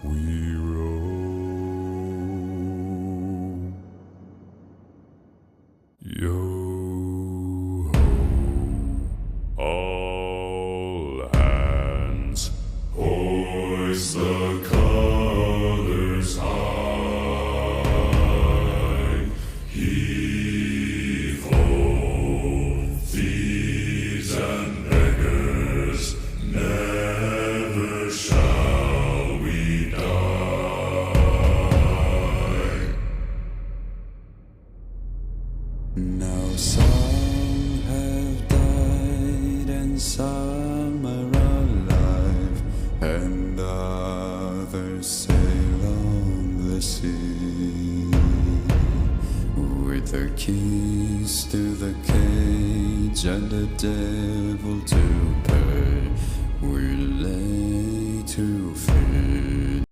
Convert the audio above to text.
we roll. Yo ho, all hands, hoist the colors high. Heave ho, thieves and beggars, never shall we die. Now some have died and some are alive, and others sail on the sea. With their keys to the cage and the devil to pay, we lay to feed